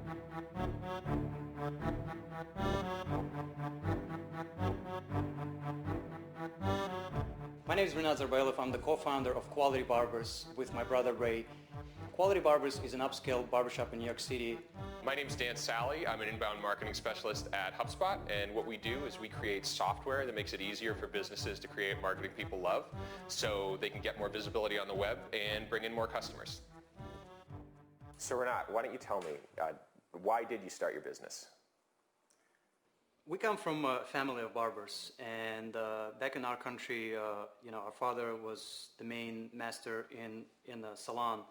My name is Rinat Zarbailov. I'm the co-founder of Quality Barbers with my brother Ray. Quality Barbers is an upscale barbershop in New York City. My name is Dan Sally. I'm an inbound marketing specialist at HubSpot, and what we do is we create software that makes it easier for businesses to create marketing people love so they can get more visibility on the web and bring in more customers. So Rinat, why don't you tell me, why did you start your business? We come from a family of barbers, and back in our country, our father was the main master in a salon.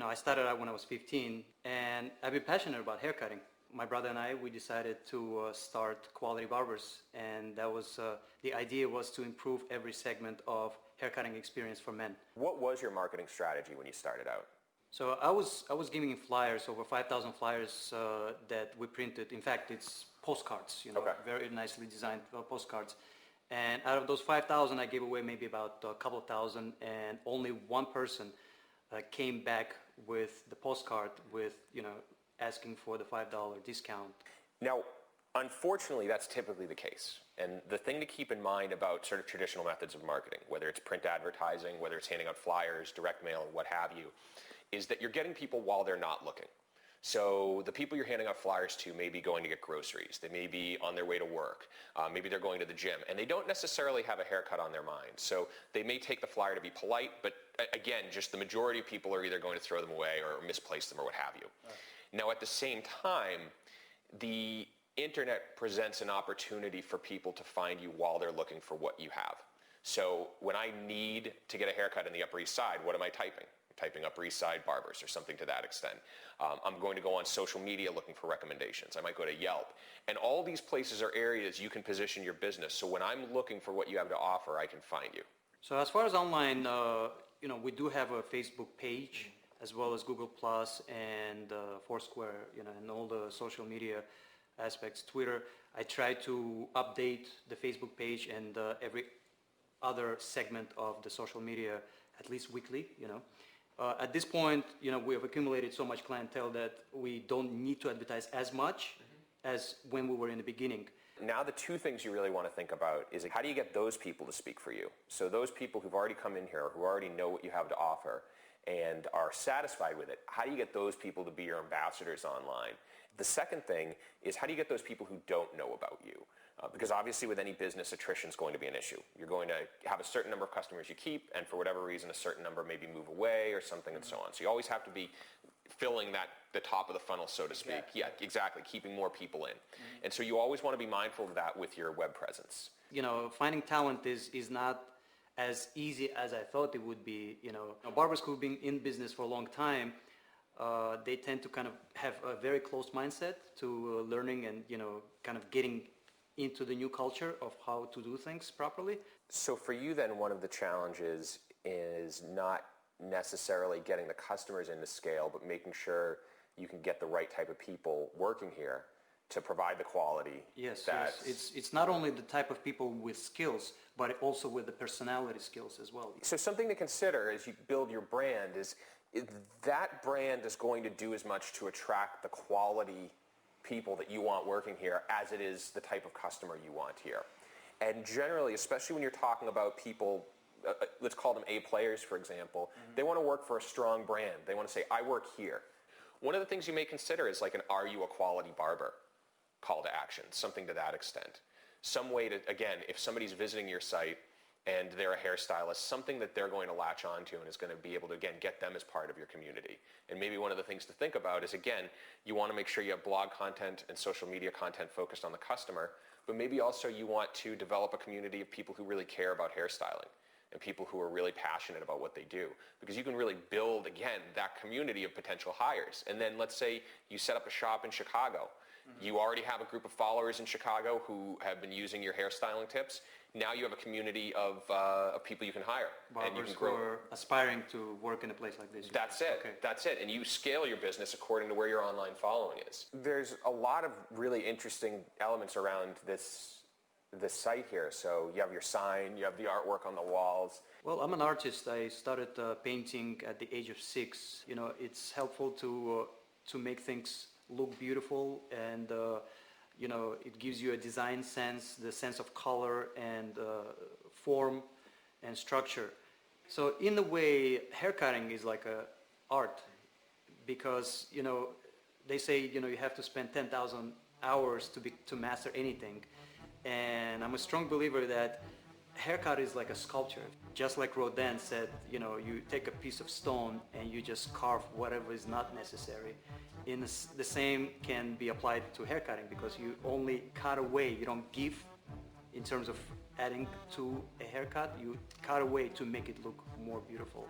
I started out when I was 15, and I've been passionate about haircutting. My brother and I, we decided to start Quality Barbers, and that was the idea was to improve every segment of haircutting experience for men. What was your marketing strategy when you started out? So I was giving flyers, over 5,000 flyers that we printed. In fact, it's postcards, Okay. Very nicely designed postcards. And out of those 5,000, I gave away maybe about a couple of thousand, and only one person came back with the postcard with, asking for the $5 discount. Now, unfortunately, that's typically the case. And the thing to keep in mind about sort of traditional methods of marketing, whether it's print advertising, whether it's handing out flyers, direct mail, what have you, is that you're getting people while they're not looking. So the people you're handing out flyers to may be going to get groceries. They may be on their way to work. Maybe they're going to the gym. And they don't necessarily have a haircut on their mind. So they may take the flyer to be polite, but again, just the majority of people are either going to throw them away or misplace them or what have you. Now, at the same time, the internet presents an opportunity for people to find you while they're looking for what you have. So when I need to get a haircut in the Upper East Side, what am I typing? Typing Upper East Side Barbers or something to that extent. I'm going to go on social media looking for recommendations. I might go to Yelp. And all these places are areas you can position your business. So when I'm looking for what you have to offer, I can find you. So as far as online, we do have a Facebook page as well as Google Plus and Foursquare, and all the social media aspects, Twitter. I try to update the Facebook page and every other segment of the social media at least weekly, At this point, we have accumulated so much clientele that we don't need to advertise as much as when we were in the beginning. Now the two things you really want to think about is how do you get those people to speak for you? So those people who've already come in here, who already know what you have to offer and are satisfied with it, how do you get those people to be your ambassadors online? The second thing is how do you get those people who don't know about you? Because obviously with any business, attrition is going to be an issue. You're going to have a certain number of customers you keep, and for whatever reason, a certain number maybe move away or something and so on. So you always have to be filling the top of the funnel, so to speak. Exactly. Yeah, exactly, keeping more people in. And so you always want to be mindful of that with your web presence. Finding talent is not as easy as I thought it would be. Barbers who've been in business for a long time, they tend to kind of have a very close mindset to learning and, kind of getting into the new culture of how to do things properly. So for you then, one of the challenges is not necessarily getting the customers into scale, but making sure you can get the right type of people working here to provide the quality. Yes. It's not only the type of people with skills, but also with the personality skills as well. So something to consider as you build your brand is that brand is going to do as much to attract the quality people that you want working here as it is the type of customer you want here. And generally, especially when you're talking about people, let's call them A players, for example, they want to work for a strong brand. They want to say, I work here. One of the things you may consider is like an "Are you a quality barber?" call to action, something to that extent. Some way to, again, if somebody's visiting your site and they're a hairstylist, something that they're going to latch onto and is going to be able to, again, get them as part of your community. And maybe one of the things to think about is, again, you want to make sure you have blog content and social media content focused on the customer, but maybe also you want to develop a community of people who really care about hairstyling and people who are really passionate about what they do. Because you can really build, again, that community of potential hires. And then let's say you set up a shop in Chicago. You already have a group of followers in Chicago who have been using your hairstyling tips. Now you have a community of people you can hire. Barbers and you can grow. who are aspiring to work in a place like this. That's it. Okay. That's it. And you scale your business according to where your online following is. There's a lot of really interesting elements around this site here. So you have your sign, you have the artwork on the walls. Well, I'm an artist. I started painting at the age of 6. It's helpful to make things look beautiful, and you know, it gives you a design sense, the sense of color and form and structure. So in a way, haircutting is like a art, because you know, they say, you know, you have to spend 10,000 hours to master anything, and I'm a strong believer that haircut is like a sculpture. Just like Rodin said, you know, you take a piece of stone and you just carve whatever is not necessary. The same can be applied to haircutting, because you only cut away, you don't give in terms of adding to a haircut, you cut away to make it look more beautiful.